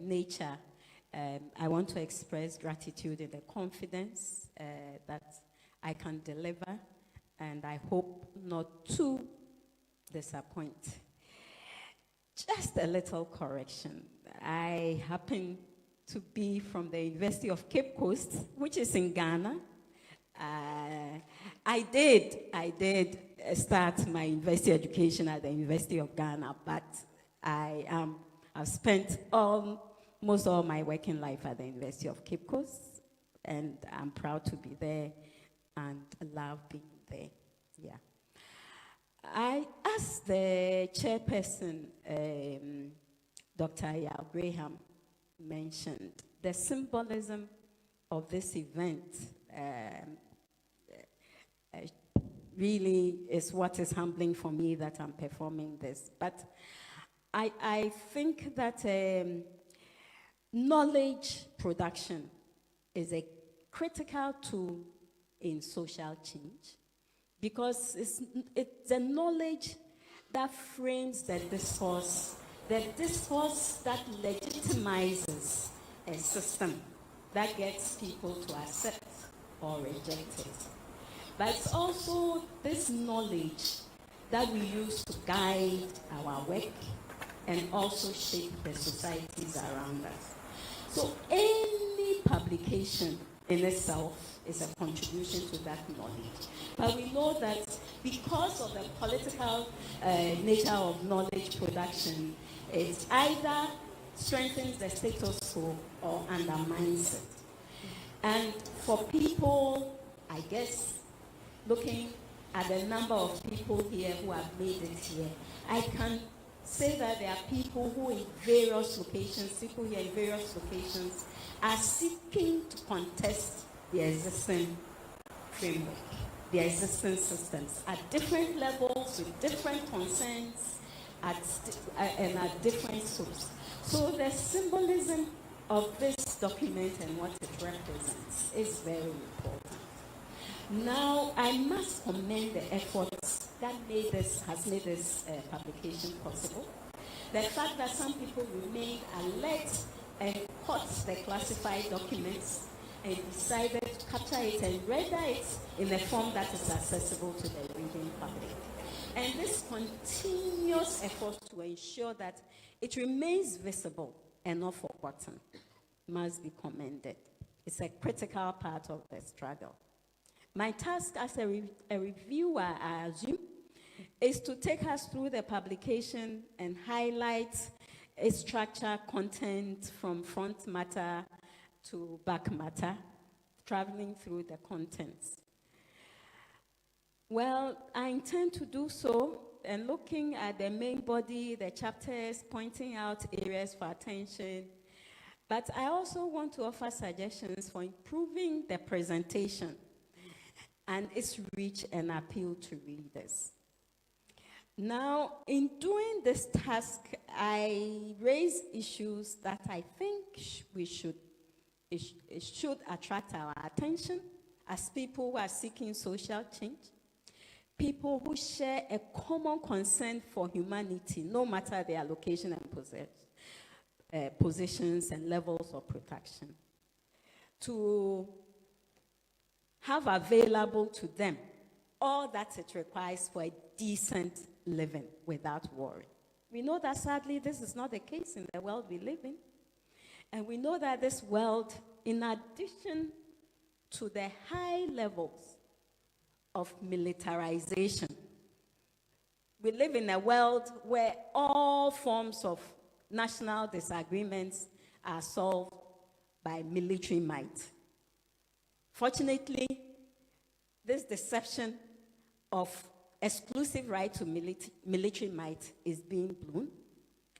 nature, I want to express gratitude and the confidence that I can deliver, and I hope not to disappoint. Just a little correction. I happen to be from the University of Cape Coast, which is in Ghana. I did start my university education at the University of Ghana, but I've spent most all my working life at the University of Cape Coast, and I'm proud to be there and love being there. Yeah. I asked the chairperson, Dr. Yao Graham, mentioned the symbolism of this event really is what is humbling for me that I'm performing this. But I think that knowledge production is a critical tool in social change, because it's the knowledge that frames the discourse that legitimizes a system that gets people to accept or reject it. But it's also this knowledge that we use to guide our work and also shape the societies around us. So any publication in itself is a contribution to that knowledge. But we know that because of the political nature of knowledge production, it either strengthens the status quo or undermines it. And for people, I guess, looking at the number of people here who have made it here, I can say that there are people who in various locations, people here in various locations, are seeking to contest the existing framework, the existing systems at different levels, with different concerns, and at different scopes. So the symbolism of this document and what it represents is very important. Now, I must commend the efforts that has made this publication possible. The fact that some people remained alert and caught the classified documents and decided to capture it and render it in a form that is accessible to the reading public. And this continuous effort to ensure that it remains visible and not forgotten must be commended. It's a critical part of the struggle. My task as a reviewer, I assume, is to take us through the publication and highlight its structure, content, from front matter to back matter, traveling through the contents. Well, I intend to do so, and looking at the main body, the chapters, pointing out areas for attention. But I also want to offer suggestions for improving the presentation and its reach and appeal to readers. Now, in doing this task, I raise issues that I think it should attract our attention as people who are seeking social change, people who share a common concern for humanity, no matter their location and positions and levels of protection, to have available to them all that it requires for a decent living without worry. We know that sadly this is not the case in the world we live in. And we know that this world, in addition to the high levels of militarization, we live in a world where all forms of national disagreements are solved by military might. Fortunately, this deception of exclusive right to military might is being blown,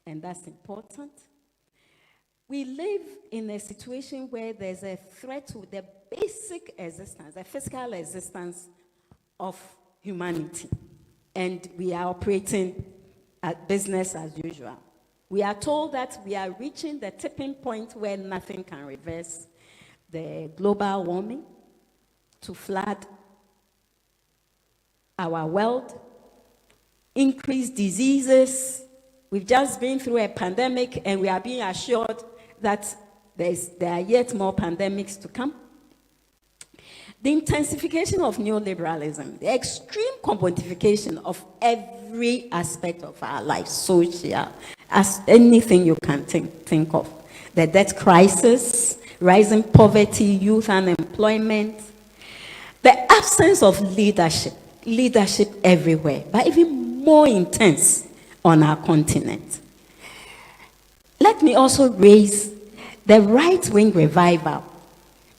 and that's important. We live in a situation where there's a threat to the basic existence, the physical existence of humanity, and we are operating at business as usual. We are told that we are reaching the tipping point where nothing can reverse the global warming to flood our world, increase diseases. We've just been through a pandemic, and we are being assured that there are yet more pandemics to come. The intensification of neoliberalism, the extreme commodification of every aspect of our life, social, as anything you can think of. The debt crisis, rising poverty, youth unemployment, the absence of leadership everywhere, but even more intense on our continent. Let me also raise the right-wing revival,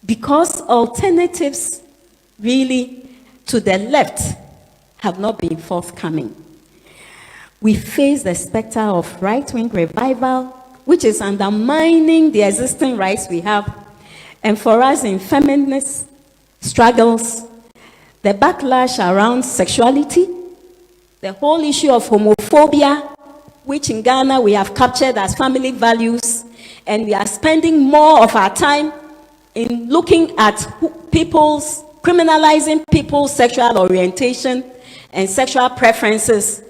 because alternatives really to the left have not been forthcoming. We face the specter of right-wing revival, which is undermining the existing rights we have. And for us in feminist struggles, the backlash around sexuality, the whole issue of homophobia, which in Ghana we have captured as family values, and we are spending more of our time in looking at criminalizing people's sexual orientation and sexual preferences,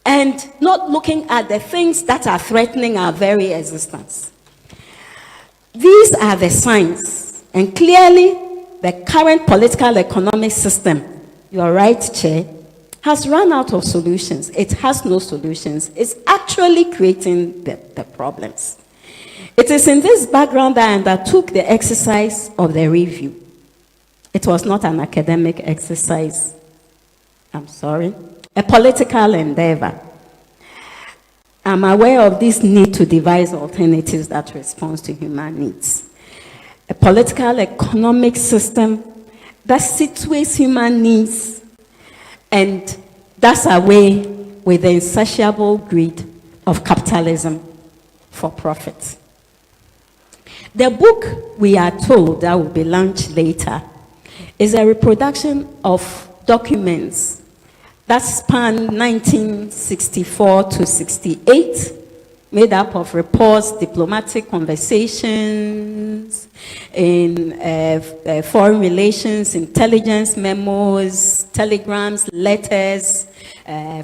and not looking at the things that are threatening our very existence. These are the signs, and clearly the current political economic system, you are right, Chair, has run out of solutions. It has no solutions. It's actually creating the problems. It is in this background that I undertook the exercise of the review. It was not an academic exercise. I'm sorry. A political endeavor. I'm aware of this need to devise alternatives that respond to human needs. A political economic system that situates human needs and does away with the insatiable greed of capitalism for profit. The book, we are told, that will be launched later, is a reproduction of documents that span 1964 to 68, made up of reports, diplomatic conversations, in foreign relations, intelligence memos, telegrams, letters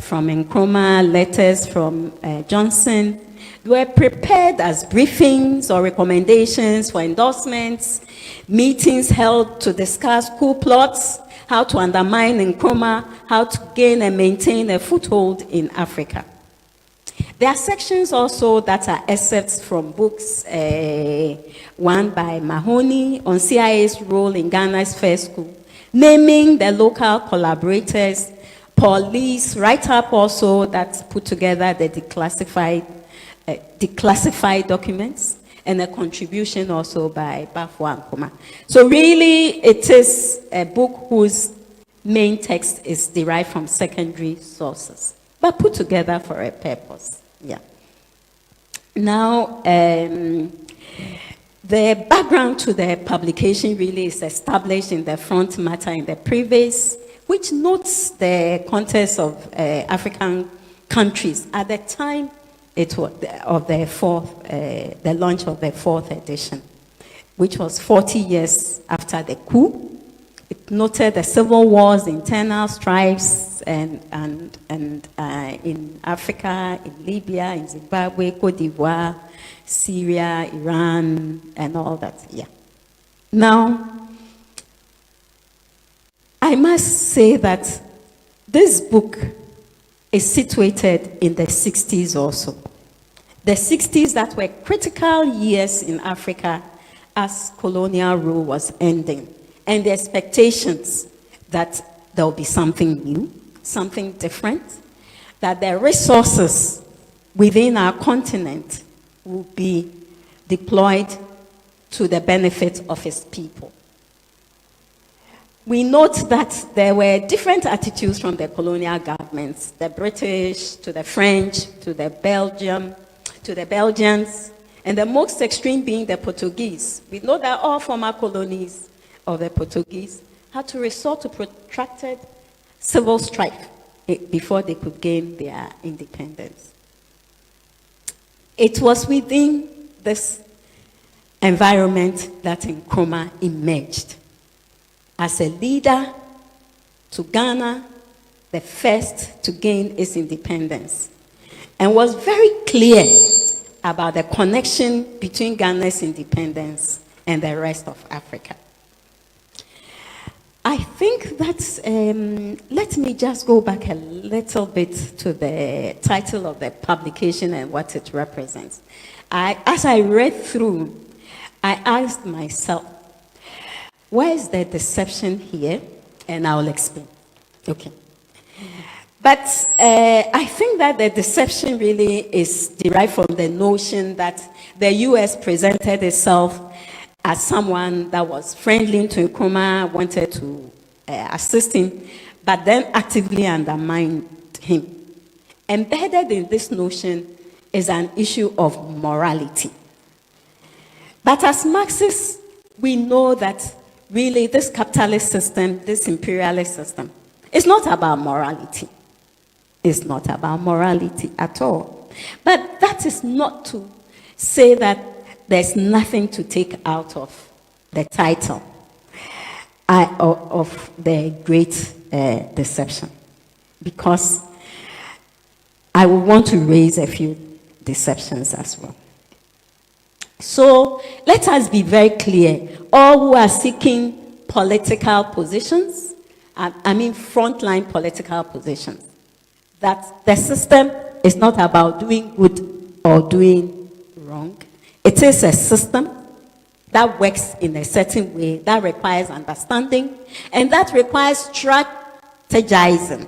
from Nkrumah, letters from Johnson. They were prepared as briefings or recommendations for endorsements, meetings held to discuss coup plots, how to undermine Nkrumah, how to gain and maintain a foothold in Africa. There are sections also that are excerpts from books, one by Mahoney on CIA's role in Ghana's first school, naming the local collaborators. Paul Lee's write-up also that put together the declassified documents, and a contribution also by Bafwa Nkrumah. So really, it is a book whose main text is derived from secondary sources, but put together for a purpose. Yeah. Now, the background to the publication really is established in the front matter in the preface, which notes the context of African countries at the time it was of the launch of the fourth edition, which was 40 years after the coup. It noted the civil wars, internal strifes, and in Africa, in Libya, in Zimbabwe, Cote d'Ivoire, Syria, Iran, and all that. Yeah. Now, I must say that this book is situated in the 60s also. The 60s that were critical years in Africa as colonial rule was ending, and the expectations that there will be something new, something different, that the resources within our continent will be deployed to the benefit of its people. We note that there were different attitudes from the colonial governments, the British, to the French, to the Belgians, and the most extreme being the Portuguese. We know that all former colonies of the Portuguese had to resort to protracted civil strife before they could gain their independence. It was within this environment that Nkrumah emerged as a leader to Ghana, the first to gain its independence, and was very clear about the connection between Ghana's independence and the rest of Africa. I think that's, let me just go back a little bit to the title of the publication and what it represents. As I read through, I asked myself, where is the deception here? And I'll explain. Okay. But I think that the deception really is derived from the notion that the U.S. presented itself as someone that was friendly to Nkrumah, wanted to assist him, but then actively undermined him. Embedded in this notion is an issue of morality. But as Marxists, we know that really this capitalist system, this imperialist system, is not about morality. It's not about morality at all. But that is not to say that there's nothing to take out of the title of the Great Deception. Because I will want to raise a few deceptions as well. So let us be very clear. All who are seeking political positions, I mean frontline political positions, that the system is not about doing good or doing wrong. It is a system that works in a certain way, that requires understanding, and that requires strategizing.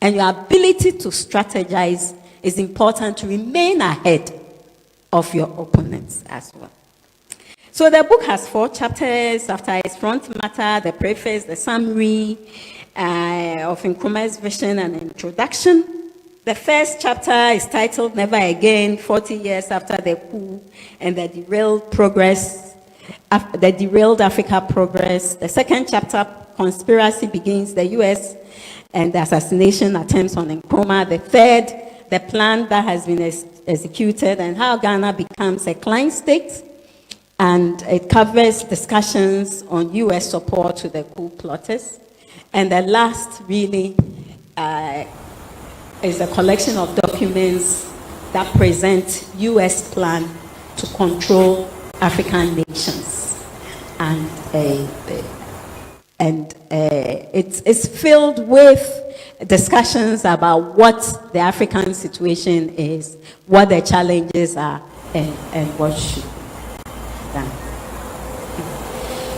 And your ability to strategize is important to remain ahead of your opponents as well. So the book has 4 chapters. After its front matter, the preface, the summary of Nkrumah's vision and introduction. The first chapter is titled Never Again, 40 Years After the Coup and the Derailed Africa Progress. The second chapter, Conspiracy Begins, the U.S. and the assassination attempts on Nkrumah. The third, the plan that has been executed and how Ghana becomes a client state. And it covers discussions on U.S. support to the coup plotters. And the last really is a collection of documents that present U.S. plan to control African nations. And it's filled with discussions about what the African situation is, what the challenges are, and what should be done.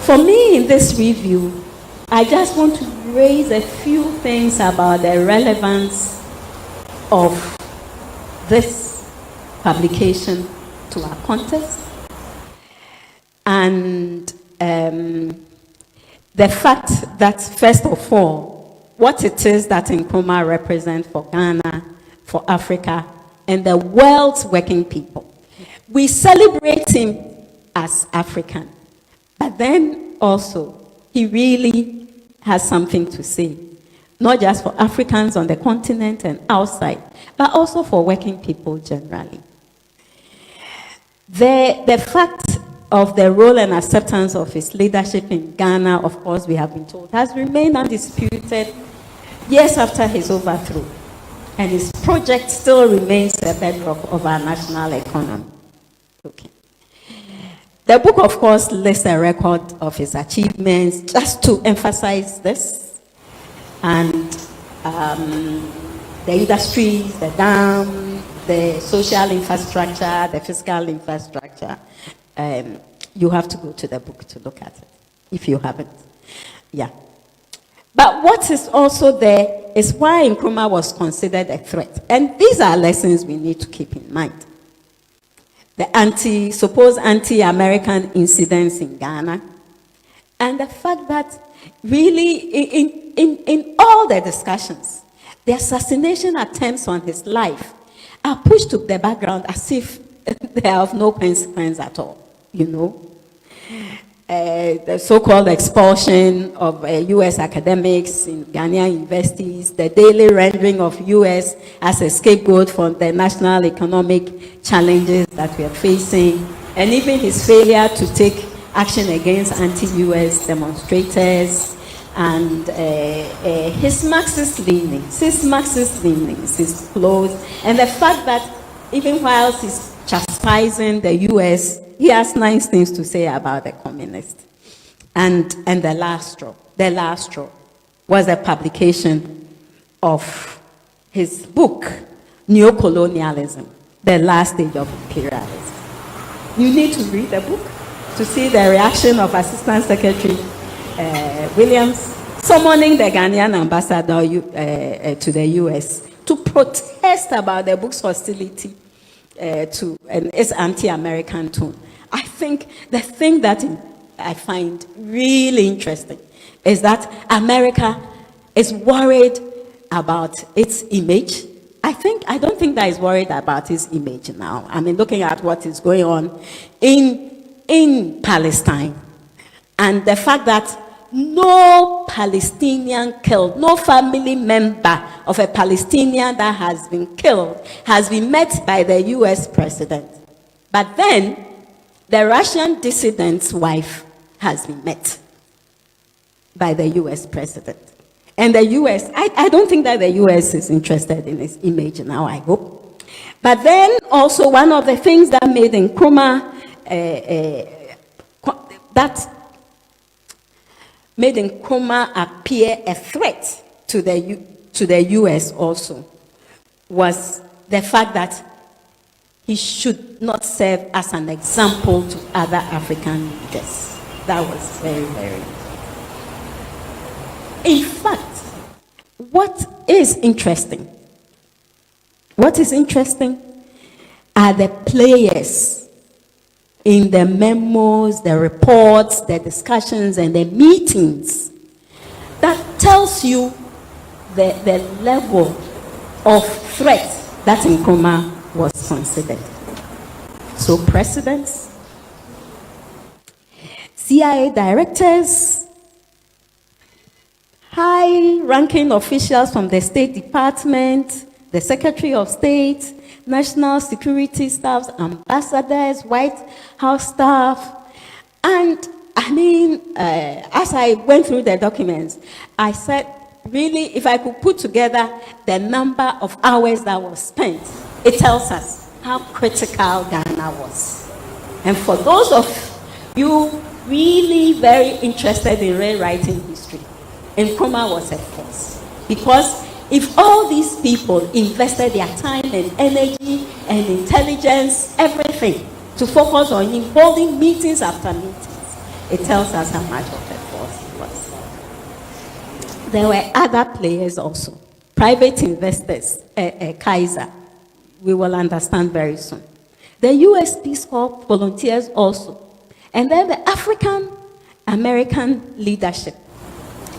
For me, in this review, I just want to raise a few things about the relevance of this publication to our context, and the fact that, first of all, what it is that Nkrumah represents for Ghana, for Africa, and the world's working people. We celebrate him as African, but then also he really has something to say, not just for Africans on the continent and outside, but also for working people generally. The fact of the role and acceptance of his leadership in Ghana, of course, we have been told, has remained undisputed years after his overthrow. And his project still remains a bedrock of our national economy. Okay. The book, of course, lists a record of his achievements, just to emphasize this. And the industries, the dam, the social infrastructure, the fiscal infrastructure. You have to go to the book to look at it, if you haven't. Yeah. But what is also there is why Nkrumah was considered a threat. And these are lessons we need to keep in mind. The supposed anti-American incidents in Ghana, and the fact that really in all the discussions, the assassination attempts on his life are pushed to the background as if they are of no consequence at all, you know. The so-called expulsion of U.S. academics in Ghanaian universities, the daily rendering of U.S. as a scapegoat for the national economic challenges that we are facing, and even his failure to take action against anti-U.S. demonstrators, and his Marxist leanings, his clothes, and the fact that even whilst he's criticizing the US, he has nice things to say about the communists. And the last straw was the publication of his book, Neocolonialism, The Last Stage of Imperialism. You need to read the book to see the reaction of Assistant Secretary Williams summoning the Ghanaian ambassador to the US to protest about the book's hostility to its anti-American tone. I think the thing that I find really interesting is that America is worried about its image. I don't think that is worried about its image now. I mean, looking at what is going on in Palestine, and the fact that no Palestinian killed, no family member of a Palestinian that has been killed has been met by the US president. But then, the Russian dissident's wife has been met by the US president. And the US, I don't think that the US is interested in its image now, I hope. But then also one of the things that made Nkrumah, made Nkrumah appear a threat to the US also was the fact that he should not serve as an example to other African leaders. That was very, very important. In fact, what is interesting are the players in the memos, the reports, the discussions, and the meetings that tells you the level of threat that Nkrumah was considered. So presidents, CIA directors, high-ranking officials from the State Department, the Secretary of State, national security staffs, ambassadors, White House staff. And I mean, as I went through the documents, I said, really, if I could put together the number of hours that was spent, it tells us how critical Ghana was. And for those of you really very interested in rewriting history, Nkrumah was a force. Because if all these people invested their time and energy and intelligence, everything, to focus on him, holding meetings after meetings, it tells us how much of a force he was. There were other players also. Private investors, Kaiser, we will understand very soon. The US Peace Corps volunteers also. And then the African-American leadership.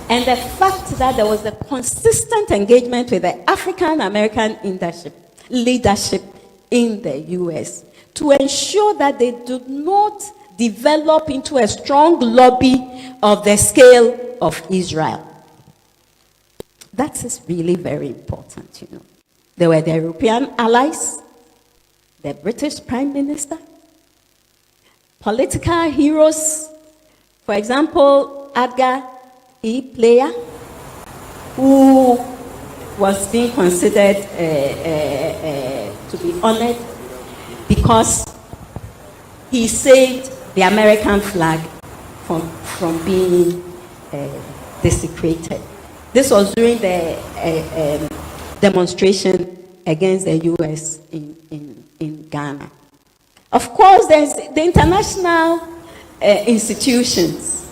And the fact that there was a consistent engagement with the African-American leadership in the US to ensure that they do not develop into a strong lobby of the scale of Israel. That is really very important, you know. There were the European allies, the British Prime Minister, political heroes, for example, Edgar Player, who was being considered to be honored because he saved the American flag from being desecrated. This was during the demonstration against the US in Ghana. Of course, there's the international institutions,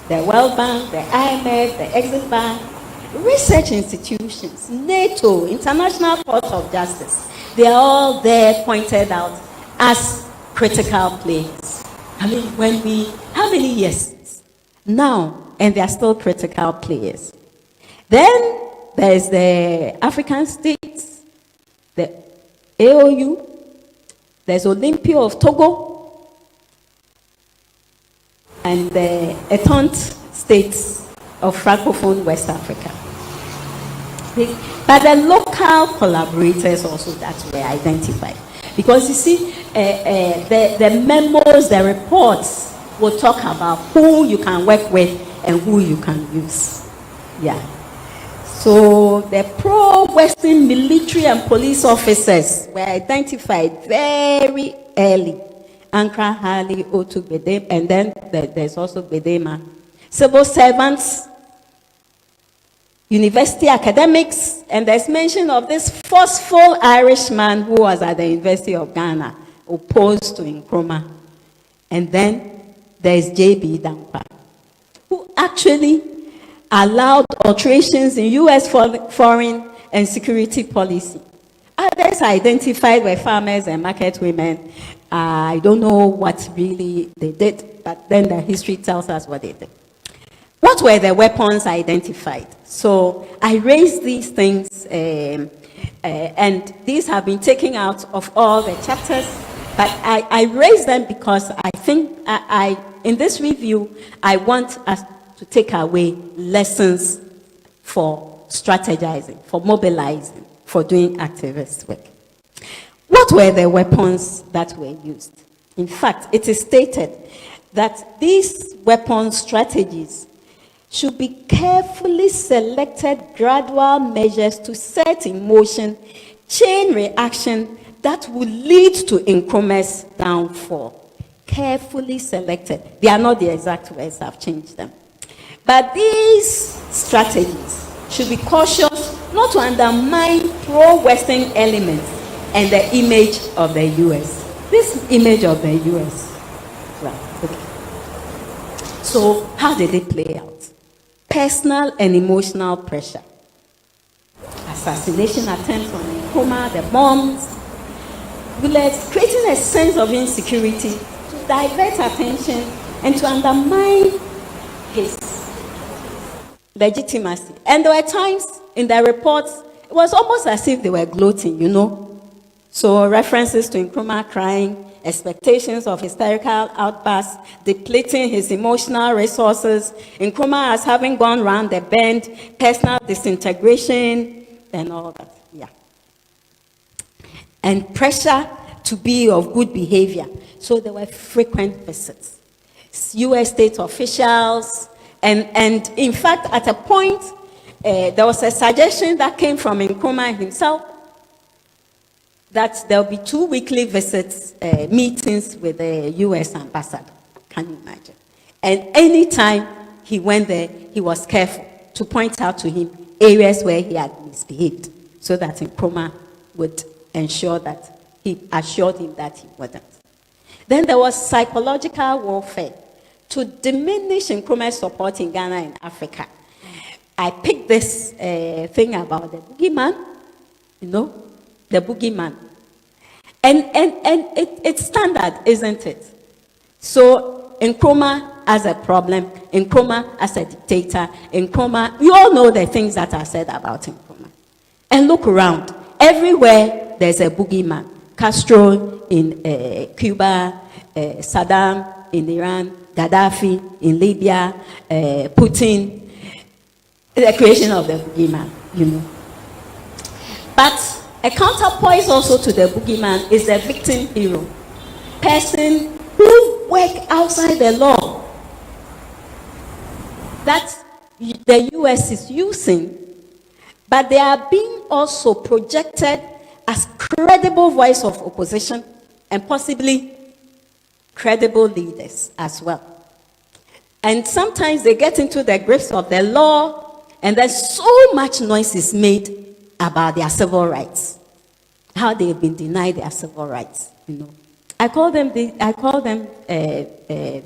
the World Bank, the IMF, the Exim Bank, research institutions, NATO, International Court of Justice. They are all there pointed out as critical players. I mean, how many years now, and they are still critical players. Then there's the African states, the AOU, there's Olympia of Togo, and the Entente states of Francophone West Africa. But the local collaborators also that were identified. Because you see, the memos, the reports will talk about who you can work with and who you can use. Yeah. So the pro-Western military and police officers were identified very early. Ankara, Hali, Otu, Bedem, and then there's also Bedema. Civil servants, university academics, and there's mention of this forceful Irishman who was at the University of Ghana, opposed to Nkrumah. And then there's J.B. Dankwa, who actually allowed alterations in U.S. foreign and security policy. Others identified were farmers and market women. I don't know what really they did, but then the history tells us what they did. What were the weapons identified? So I raised these things, and these have been taken out of all the chapters, but I raised them because I think in this review, I want us to take away lessons for strategizing, for mobilizing, for doing activist work. What were the weapons that were used? In fact, it is stated that these weapon strategies should be carefully selected gradual measures to set in motion chain reaction that will lead to Nkrumah's downfall. Carefully selected. They are not the exact words, I've changed them. But these strategies should be cautious not to undermine pro-Western elements and the image of the U.S. This image of the U.S. Right, okay. So how did it play out? Personal and emotional pressure. Assassination attempts on Nkrumah, the bombs, bullets, creating a sense of insecurity to divert attention and to undermine his legitimacy. And there were times in the reports, it was almost as if they were gloating, you know. So references to Nkrumah crying, expectations of hysterical outbursts, depleting his emotional resources, Nkrumah as having gone round the bend, personal disintegration, and all that, yeah. And pressure to be of good behavior. So there were frequent visits. U.S. state officials, and in fact, at a point, there was a suggestion that came from Nkrumah himself that there will be 2 weekly visits, meetings with the U.S. ambassador. Can you imagine? And anytime he went there, he was careful to point out to him areas where he had misbehaved, so that Nkrumah would ensure that he assured him that he wasn't. Then there was psychological warfare to diminish Nkrumah's support in Ghana and Africa. I picked this thing about the boogeyman, you know, the boogeyman. And it's standard, isn't it? So Nkrumah as a problem, Nkrumah as a dictator, Nkrumah, you all know the things that are said about Nkrumah. And look around. Everywhere there's a boogeyman. Castro in Cuba, Saddam in Iran, Gaddafi in Libya, Putin, the creation of the boogeyman, you know. But a counterpoint also to the boogeyman is the victim hero. Person who work outside the law that the US is using, but they are being also projected as credible voice of opposition and possibly credible leaders as well. And sometimes they get into the grips of the law, and there's so much noise is made about their civil rights, how they've been denied their civil rights, you know. I call them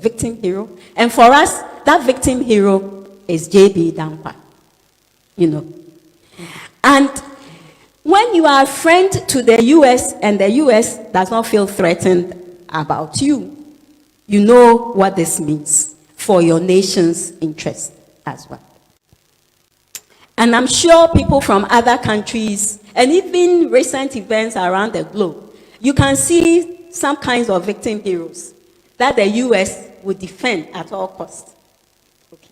victim hero, and for us, that victim hero is J.B. Dankwa, you know. And when you are a friend to the U.S. and the U.S. does not feel threatened about you, you know what this means for your nation's interest as well. And I'm sure people from other countries, and even recent events around the globe, you can see some kinds of victim heroes that the U.S. would defend at all costs. Okay.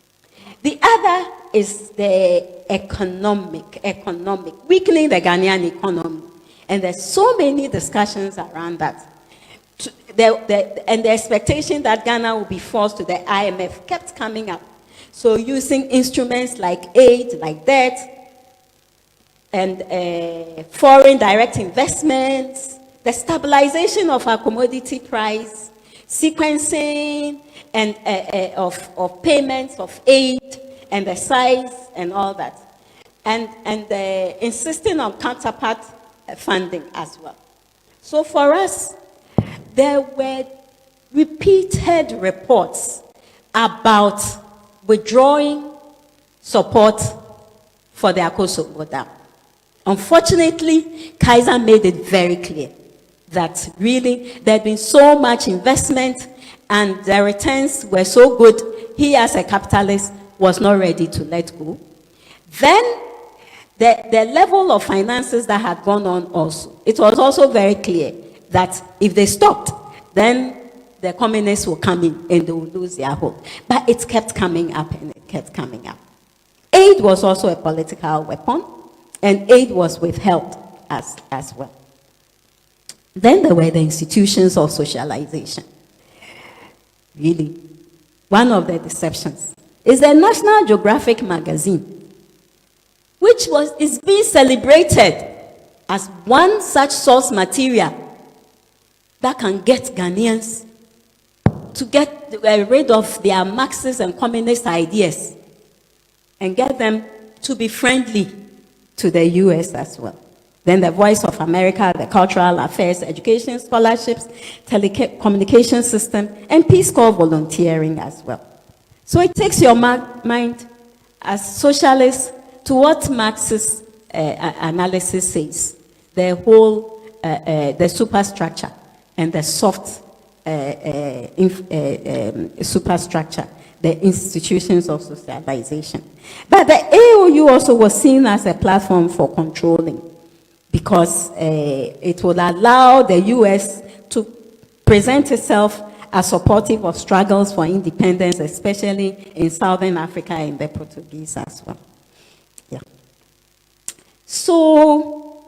The other is the economic, weakening the Ghanaian economy. And there's so many discussions around that. And the expectation that Ghana will be forced to the IMF kept coming up. So using instruments like aid, like debt, and foreign direct investments, the stabilization of our commodity price, sequencing and of payments of aid and the size and all that, and insisting on counterpart funding as well. So for us, there were repeated reports about withdrawing support for the Akosombo Dam. Unfortunately, Kaiser made it very clear that really there had been so much investment and the returns were so good, he as a capitalist was not ready to let go. Then the level of finances that had gone on also, it was also very clear that if they stopped, then the communists will come in and they will lose their hold. But it kept coming up and it kept coming up. Aid was also a political weapon, and aid was withheld as well. Then there were the institutions of socialization. Really, one of the deceptions is the National Geographic magazine, which is being celebrated as one such source material that can get Ghanaians to get rid of their Marxist and communist ideas and get them to be friendly to the US as well. Then the Voice of America, the Cultural Affairs, Education, Scholarships, Telecommunication System, and Peace Corps volunteering as well. So it takes your mind as socialists to what Marxist analysis says, the whole, the superstructure and the soft superstructure, the institutions of socialization. But the AOU also was seen as a platform for controlling, because it would allow the US to present itself as supportive of struggles for independence, especially in Southern Africa and the Portuguese as well. Yeah. So,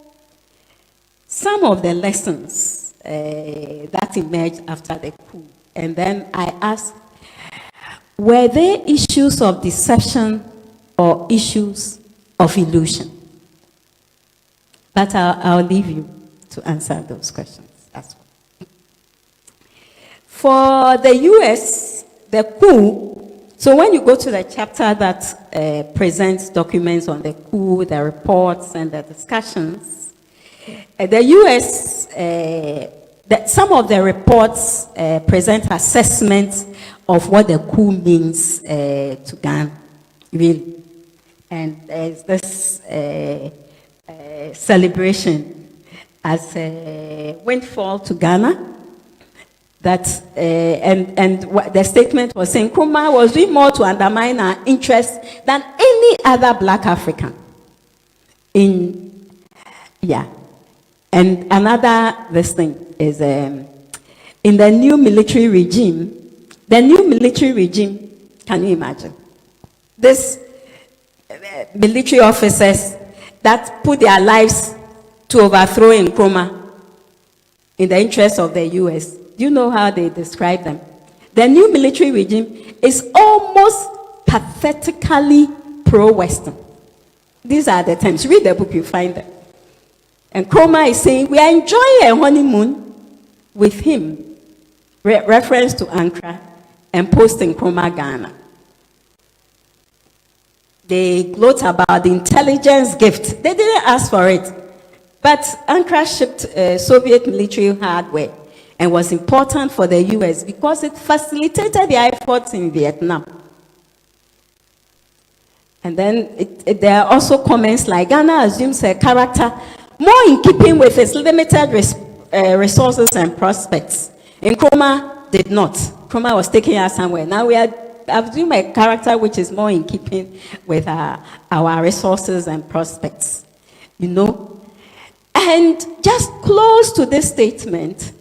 some of the lessons that emerged after the coup, and then I asked, were there issues of deception or issues of illusion? But I'll leave you to answer those questions as well. For the US, the coup, so when you go to the chapter that presents documents on the coup, the reports and the discussions, the US, some of the reports present assessments of what the coup means to Ghana, really. And there's this celebration as a windfall to Ghana, that and the statement was saying Nkrumah was doing more to undermine our interests than any other black African. And another this thing is in the new military regime. The new military regime, can you imagine? This military officers that put their lives to overthrow Nkrumah in the interest of the US. Do you know how they describe them? The new military regime is almost pathetically pro-Western. These are the terms. Read the book, you find them. And Nkrumah is saying, we are enjoying a honeymoon with him, reference to Ankara, and post Nkrumah Ghana. They gloat about the intelligence gift. They didn't ask for it. But Ankara shipped Soviet military hardware and was important for the US because it facilitated their efforts in Vietnam. And then there are also comments like Ghana assumes a character more in keeping with its limited resources and prospects. Nkrumah did not. Nkrumah was taking us somewhere. Now we are assume a character which is more in keeping with our resources and prospects. You know? And just close to this statement,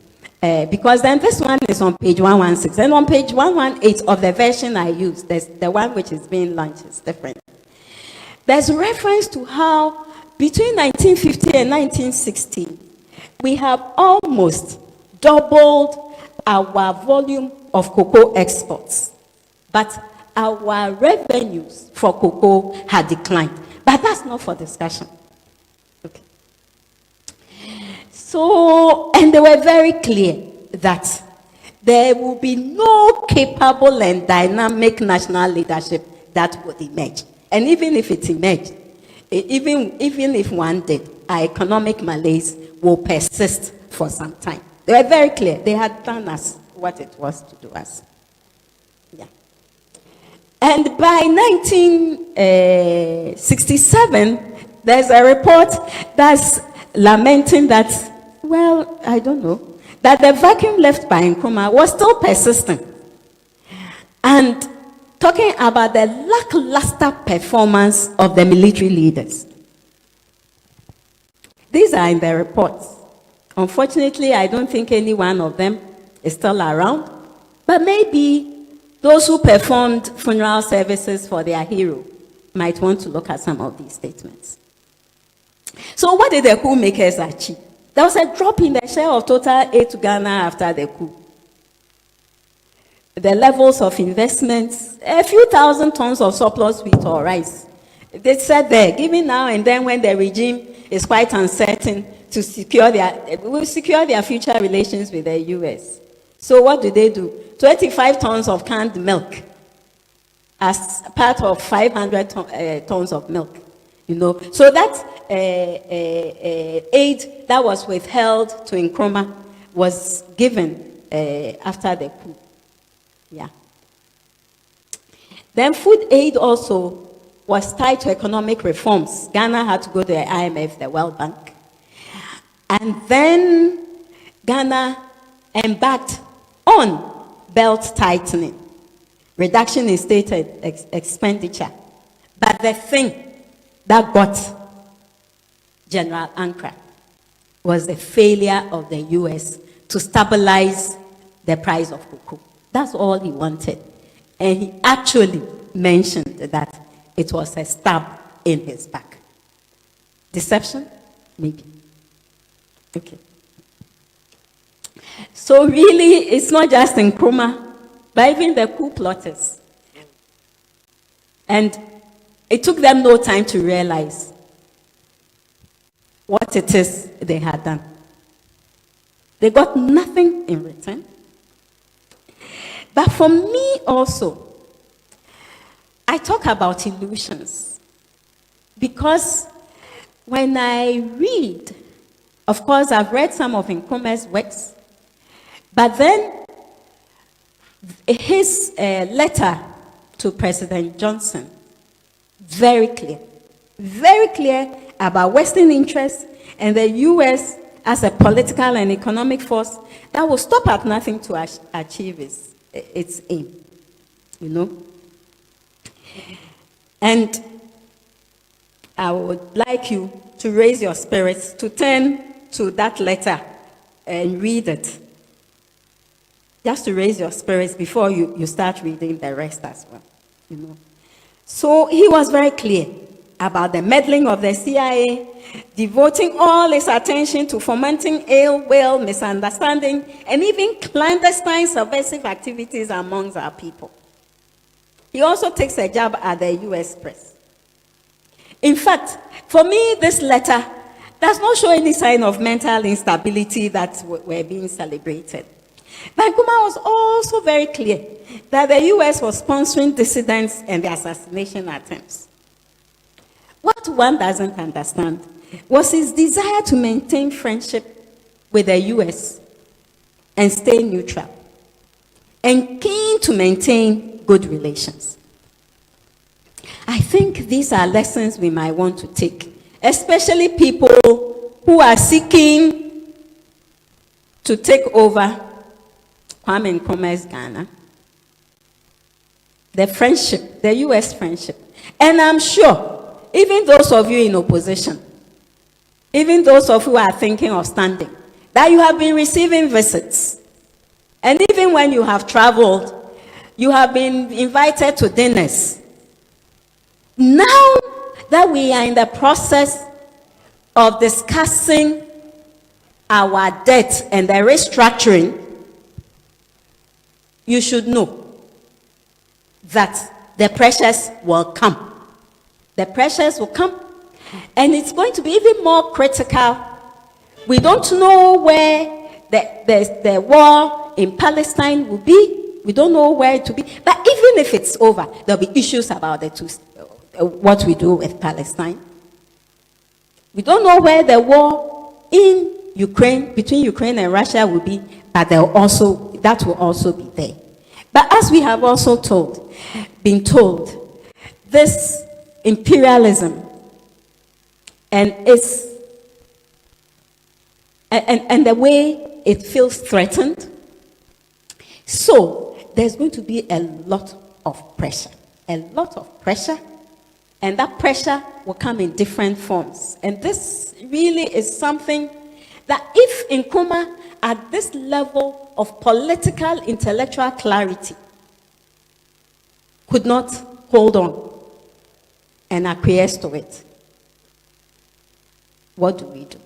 because then this one is on page 116. And on page 118 of the version I use, there's the one which is being launched is different. There's reference to how between 1950 and 1960, we have almost doubled our volume of cocoa exports. But our revenues for cocoa had declined. But that's not for discussion. Okay. So, and they were very clear that there will be no capable and dynamic national leadership that would emerge. And even if it emerged, even if one did, our economic malaise will persist for some time. They were very clear. They had done us what it was to do us. Yeah. And by 1967, there's a report that's lamenting that, well, I don't know, that the vacuum left by Nkrumah was still persistent. And talking about the lackluster performance of the military leaders. These are in the reports. Unfortunately, I don't think any one of them is still around, but maybe those who performed funeral services for their hero might want to look at some of these statements. So what did the coup makers achieve? There was a drop in the share of total aid to Ghana after the coup. The levels of investments, a few thousand tons of surplus wheat or rice. They said there, given now and then when the regime is quite uncertain to secure their future relations with the US. So what do? 25 tons of canned milk as part of 500 tons of milk. You know, so that aid that was withheld to Nkrumah was given after the coup. Yeah. Then food aid also was tied to economic reforms. Ghana had to go to the IMF, the World Bank. And then Ghana embarked on belt tightening, reduction in state expenditure. But the thing that got General Ankara was the failure of the US to stabilize the price of cocoa. That's all he wanted. And he actually mentioned that it was a stab in his back. Deception? Maybe. Okay. So really, it's not just Nkrumah, but even the coup plotters. And it took them no time to realize what it is they had done. They got nothing in return. But for me also, I talk about illusions. Because when I read, of course, I've read some of Nkrumah's works, but then his letter to President Johnson, very clear about Western interests and the US as a political and economic force that will stop at nothing to achieve its aim, you know. And I would like you to raise your spirits, to turn to that letter and read it. Just to raise your spirits before you start reading the rest as well, you know. So he was very clear about the meddling of the CIA, devoting all its attention to fomenting ill will, misunderstanding, and even clandestine subversive activities amongst our people. He also takes a jab at the US press. In fact, for me, this letter does not show any sign of mental instability that were being celebrated. But Nkrumah was also very clear that the US was sponsoring dissidents and the assassination attempts. What one doesn't understand was his desire to maintain friendship with the US and stay neutral, and keen to maintain good relations. I think these are lessons we might want to take, especially people who are seeking to take over Kwame Nkrumah's Ghana. The friendship, the US friendship. And I'm sure, even those of you in opposition, even those of you who are thinking of standing, that you have been receiving visits. And even when you have traveled, you have been invited to dinners. Now that we are in the process of discussing our debt and the restructuring, you should know that the pressures will come. The pressures will come, and it's going to be even more critical We don't know where the war in Palestine will be. We don't know where it will be. But even if it's over, there'll be issues about what we do with Palestine. We don't know where the war in Ukraine, between Ukraine and Russia will be, but that will also be there. But as we have also been told, this imperialism and the way it feels threatened, so there's going to be a lot of pressure, and that pressure will come in different forms. And this really is something that if Nkrumah, at this level of political, intellectual clarity, could not hold on and acquiesce to it, what do we do?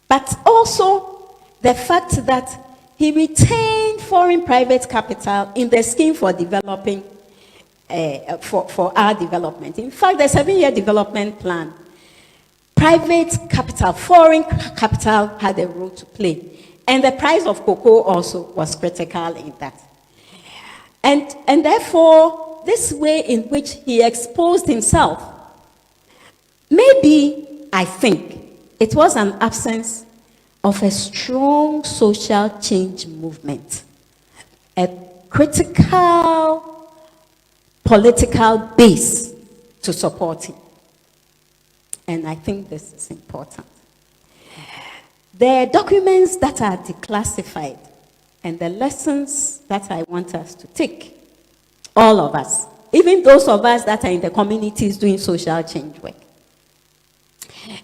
But also the fact that he retained foreign private capital in the scheme for developing, for our development. In fact, the 7-year development plan, private capital, foreign capital had a role to play. And the price of cocoa also was critical in that. And therefore, this way in which he exposed himself, maybe, I think, it was an absence of a strong social change movement, a critical political base to support him. And I think this is important. The documents that are declassified and the lessons that I want us to take, all of us, even those of us that are in the communities doing social change work,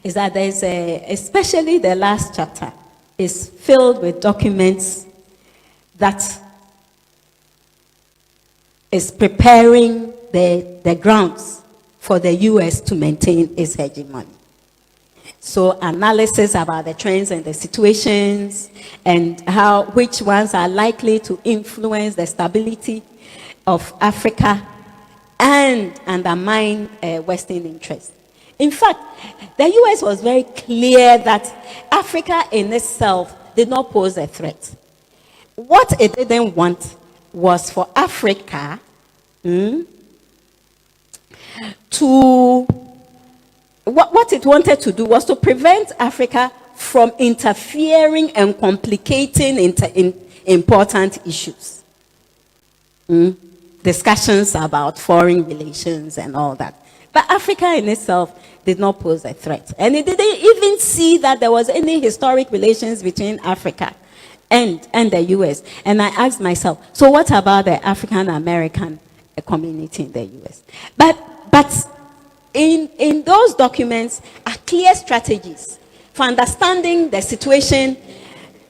is that there's especially the last chapter is filled with documents that is preparing the grounds for the US to maintain its hegemony. So analysis about the trends and the situations and which ones are likely to influence the stability of Africa and undermine Western interests. In fact, the US was very clear that Africa in itself did not pose a threat. What it didn't want was for Africa what it wanted to do was to prevent Africa from interfering and complicating in important issues. Discussions about foreign relations and all that. But Africa in itself did not pose a threat. And it didn't even see that there was any historic relations between Africa and the US. And I asked myself, so what about the African American community in the US? But in those documents are clear strategies for understanding the situation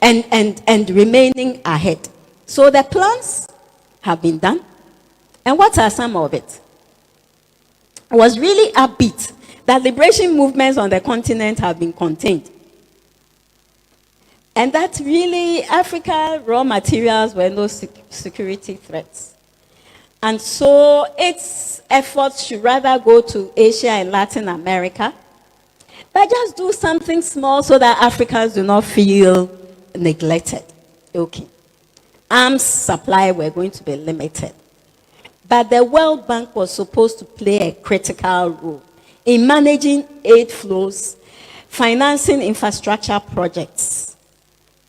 and remaining ahead. So the plans have been done. And what are some of it? It was really upbeat that liberation movements on the continent have been contained. And that really Africa raw materials were no security threats. And so its efforts should rather go to Asia and Latin America, but just do something small so that Africans do not feel neglected. Okay. Arms supply were going to be limited. But the World Bank was supposed to play a critical role in managing aid flows, financing infrastructure projects,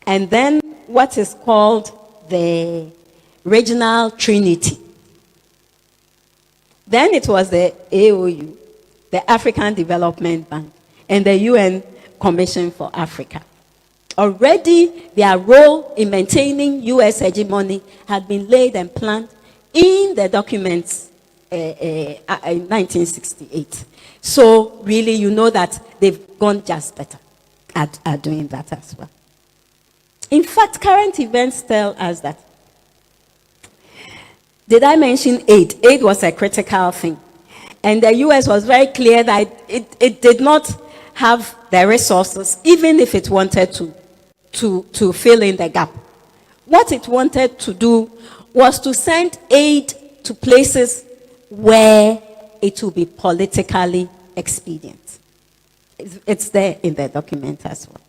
and then what is called the regional trinity. Then it was the AOU, the African Development Bank, and the UN Commission for Africa. Already their role in maintaining US hegemony had been laid and planned in the documents in 1968. So really you know that they've gone just better at doing that as well. In fact, current events tell us that. Did I mention aid? Aid was a critical thing. And the US was very clear that it did not have the resources, even if it wanted to fill in the gap. What it wanted to do was to send aid to places where it would be politically expedient. It's there in the document as well.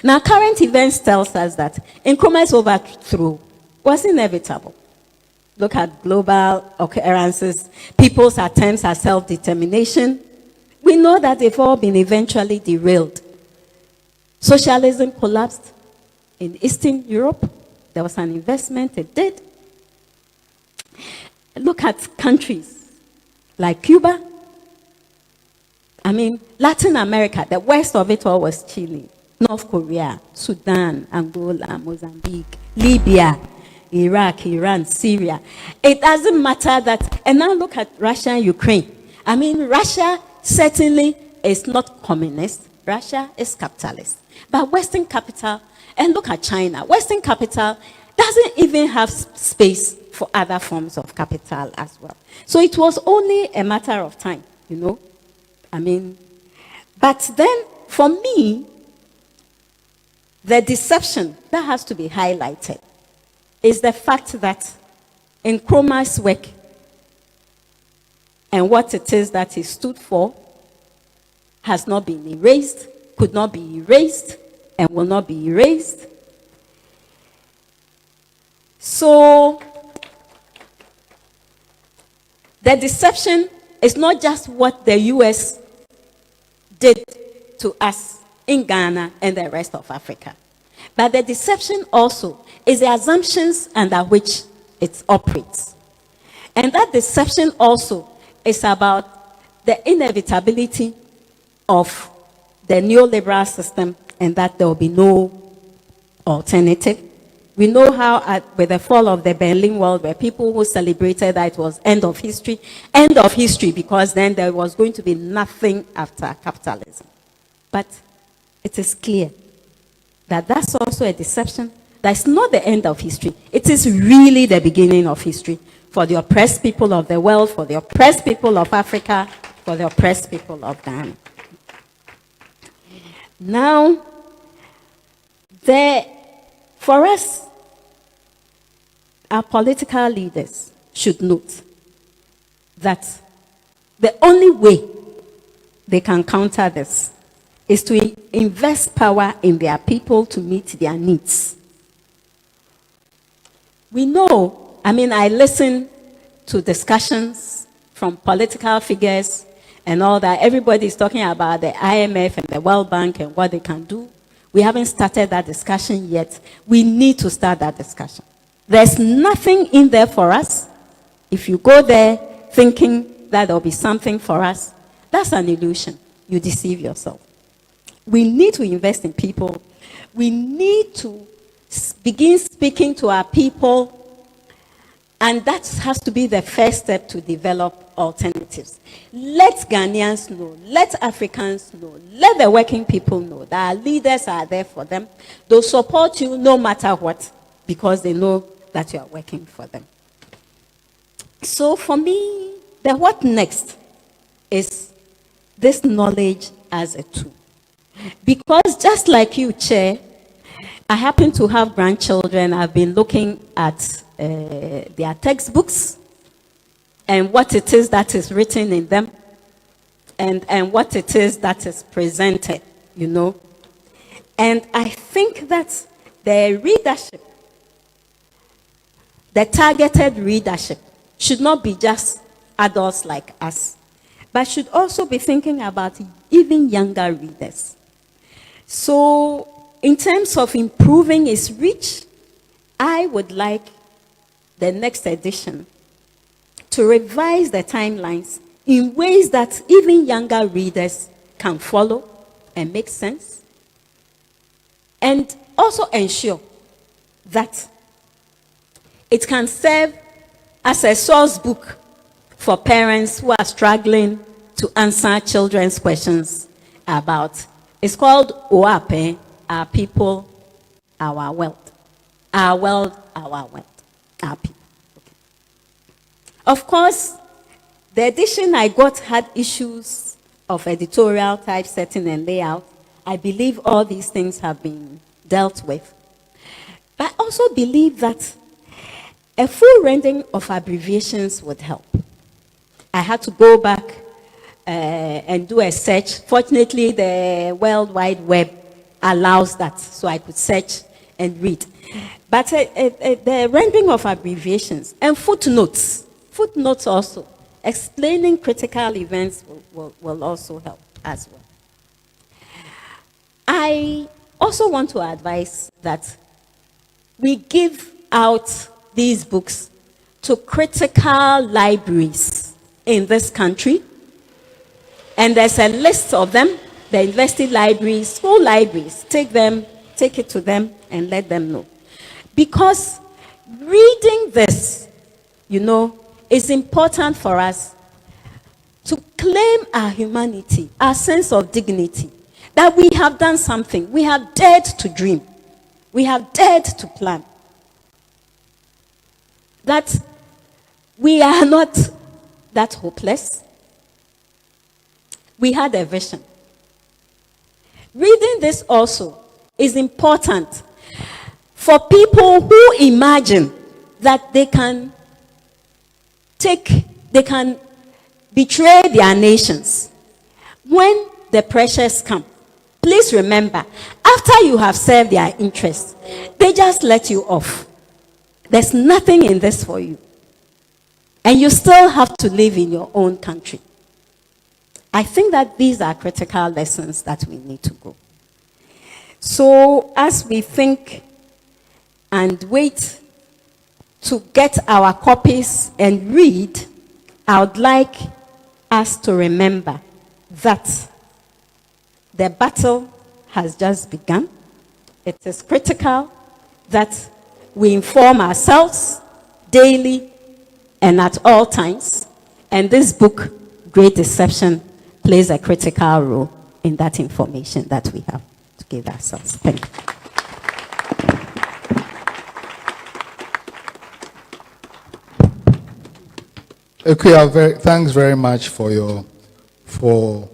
Now, current events tells us that Nkrumah's overthrow was inevitable. Look at global occurrences, people's attempts at self-determination. We know that they've all been eventually derailed. Socialism collapsed in Eastern Europe. There was an investment, it did. Look at countries like Cuba. I mean, Latin America, the west of it all was Chile. North Korea, Sudan, Angola, Mozambique, Libya, Iraq, Iran, Syria. It doesn't matter that. And now look at Russia and Ukraine. I mean, Russia certainly is not communist. Russia is capitalist. But Western capital, and look at China, Western capital doesn't even have space for other forms of capital as well. So it was only a matter of time, you know. I mean, but then for me, the deception that has to be highlighted is the fact that Nkrumah's work and what it is that he stood for has not been erased, could not be erased, and will not be erased. So, the deception is not just what the US did to us in Ghana and the rest of Africa, but the deception also is the assumptions under which it operates. And that deception also is about the inevitability of the neoliberal system and that there will be no alternative. We know how with the fall of the Berlin Wall, where people who celebrated that it was end of history because then there was going to be nothing after capitalism. But it is clear that that's also a deception. That's not the end of history. It is really the beginning of history for the oppressed people of the world, for the oppressed people of Africa, for the oppressed people of Ghana. Now, for us, our political leaders should note that the only way they can counter this is to invest power in their people to meet their needs. We know, I mean, I listen to discussions from political figures and all that. Everybody is talking about the IMF and the World Bank and what they can do. We haven't started that discussion yet. We need to start that discussion. There's nothing in there for us. If you go there thinking that there'll be something for us, that's an illusion. You deceive yourself. We need to invest in people. We need to begin speaking to our people, and that has to be the first step to develop alternatives. Let Ghanaians know, let Africans know, let the working people know that our leaders are there for them. They'll support you no matter what, because they know that you are working for them. So for me, the what next is this knowledge as a tool. Because just like you, Chair, I happen to have grandchildren. I've been looking at their textbooks and what it is that is written in them and what it is that is presented, you know. And I think that the readership, the targeted readership, should not be just adults like us, but should also be thinking about even younger readers. So, in terms of improving its reach, I would like the next edition to revise the timelines in ways that even younger readers can follow and make sense, and also ensure that it can serve as a source book for parents who are struggling to answer children's questions about. It's called OAPE, Our People, Our Wealth. Our World, Our Wealth. Our People. Okay. Of course, the edition I got had issues of editorial typesetting and layout. I believe all these things have been dealt with. But I also believe that a full rendering of abbreviations would help. I had to go back and do a search. Fortunately, the World Wide Web allows that, so I could search and read. But the rendering of abbreviations and footnotes also, explaining critical events will also help as well. I also want to advise that we give out these books to critical libraries in this country. And there's a list of them, the university libraries, school libraries. Take it to them and let them know. Because reading this, is important for us to claim our humanity, our sense of dignity, that we have done something. We have dared to dream. We have dared to plan. That we are not that hopeless. We had a vision. Reading this also is important for people who imagine that they can betray their nations when the pressures come. Please remember, after you have served their interests, they just let you off. There's nothing in this for you. And you still have to live in your own country. I think that these are critical lessons that we need to go. So as we think and wait to get our copies and read, I would like us to remember that the battle has just begun. It is critical that we inform ourselves daily and at all times. And this book, Great Deception, plays a critical role in that information that we have to give ourselves. Thank you. Akua, thanks very much for